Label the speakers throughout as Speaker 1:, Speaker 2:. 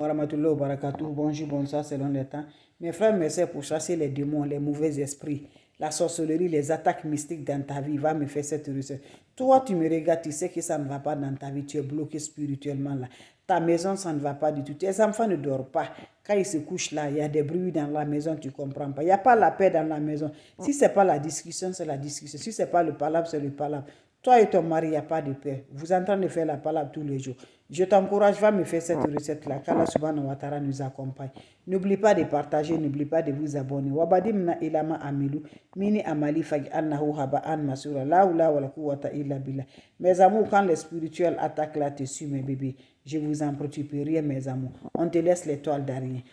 Speaker 1: Warahmatullahi wabarakatuh. Bonjour, bonsoir selon les temps. Mes frères, mes sœurs, pour chasser les démons, les mauvais esprits, la sorcellerie, les attaques mystiques dans ta vie, va me faire cette recette. Toi, tu me regardes, tu sais que ça ne va pas dans ta vie, tu es bloqué spirituellement là. Ta maison, ça ne va pas du tout. Tes enfants ne dorment pas. Quand ils se couchent là, il y a des bruits dans la maison, tu ne comprends pas. Il n'y a pas la paix dans la maison. Si ce n'est pas la discussion, c'est la discussion. Si ce n'est pas le palabre, c'est le palabre. Toi et ton mari, il n'y a pas de paix. Vous êtes en train de faire la palabre tous les jours. Je t'encourage, va me faire cette recette-là. Qu'Allah subhanahu wa ta'ala nous accompagne. N'oublie pas de partager, n'oublie pas de vous abonner. Wabadimna ilama amilu, mini amali fagi annahu haba'an masura. La oula wa la quwwata illa billah. Mes amours, quand les spirituels attaquent là dessus, mes bébés, je vous en prie, tu peux rien, mes amours. On te laisse l'étoile d'araignée.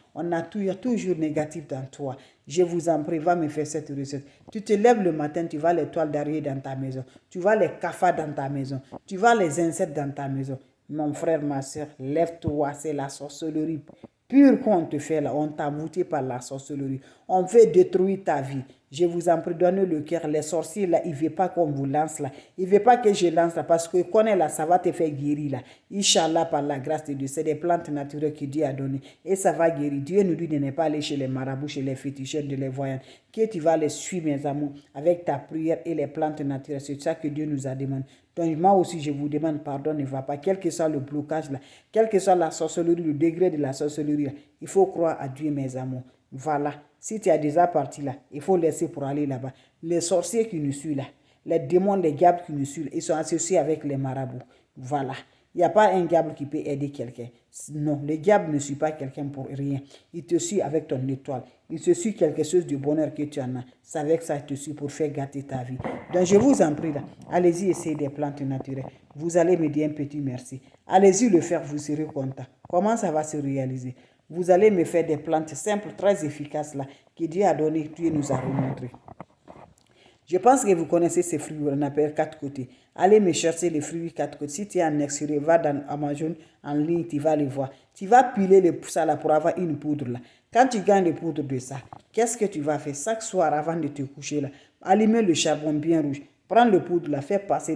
Speaker 1: Il y a toujours négatif dans toi. Je vous en prie, va me faire cette recette. Tu te lèves le matin, tu vois l'étoile d'araignée dans ta maison. Tu vois les cafards dans ta maison. Tu vois les insectes dans ta maison. Mon frère, ma soeur, lève-toi, c'est la sorcellerie pure qu'on te fait là. On t'a voûté par la sorcellerie. On veut détruire ta vie. Je vous en prie, donnez le cœur. Les sorciers là, ils ne veulent pas qu'on vous lance là. Ils ne veulent pas que je lance là parce que connaît là, ça va te faire guérir là. Inch'Allah, par la grâce de Dieu, c'est des plantes naturelles que Dieu a données et ça va guérir. Dieu nous dit de ne pas aller chez les marabouts, chez les féticheurs, de les voyants. Que tu vas les suivre, mes amours, avec ta prière et les plantes naturelles. C'est ça que Dieu nous a demandé. Donc moi aussi, je vous demande pardon, ne va pas. Quel que soit le blocage là, quelle que soit la sorcellerie, le degré de la sorcellerie là, il faut croire à Dieu, mes amours. Voilà. Si tu as déjà parti là, il faut laisser pour aller là-bas. Les sorciers qui nous suivent là, les démons, les diables qui nous suivent, ils sont associés avec les marabouts. Voilà. Il n'y a pas un diable qui peut aider quelqu'un. Non, le diable ne suit pas quelqu'un pour rien. Il te suit avec ton étoile. Il te suit quelque chose de bonheur que tu en as. C'est avec ça qu'il te suit pour faire gâter ta vie. Donc je vous en prie là, allez-y essayer des plantes naturelles. Vous allez me dire un petit merci. Allez-y le faire, vous serez content. Comment ça va se réaliser? Vous allez me faire des plantes simples, très efficaces là, que Dieu a donné, Dieu nous a remontré. Je pense que vous connaissez ces fruits, on appelle quatre côtés. Allez me chercher les fruits quatre côtés. Si tu es en extérieur, va dans Amazon en ligne, tu vas les voir. Tu vas piler ça là pour avoir une poudre là. Quand tu gagnes les poudres de ça, qu'est-ce que tu vas faire chaque soir avant de te coucher là? Allumer le charbon bien rouge. Prends le poudre là, fais passer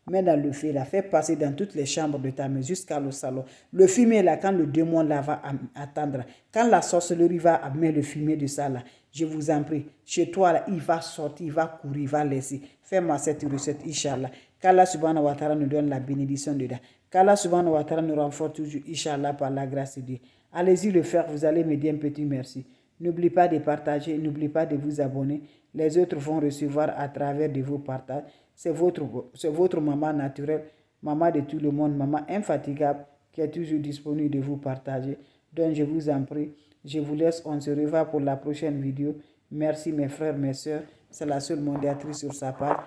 Speaker 1: mets dans le feu là, fais passer dans toutes les chambres de ta maison jusqu'à le salon. Le fumier là, quand le démon là va attendre, quand la sorcellerie va amener le fumier de ça là, je vous en prie, chez toi là, il va sortir, il va courir, il va laisser. Fais-moi cette recette, Inch'Allah. Qu'Allah subhanahu wa ta'ala nous donne la bénédiction dedans. Qu'Allah subhanahu wa ta'ala nous renforce toujours, Inch'Allah, par la grâce de Dieu. Allez-y le faire, vous allez me dire un petit merci. N'oubliez pas de partager, n'oubliez pas de vous abonner. Les autres vont recevoir à travers de vos partages. C'est votre maman naturelle, maman de tout le monde, maman infatigable qui est toujours disponible de vous partager. Donc je vous en prie, je vous laisse, on se revoit pour la prochaine vidéo. Merci mes frères, mes soeurs. C'est la seule modératrice sur sa page.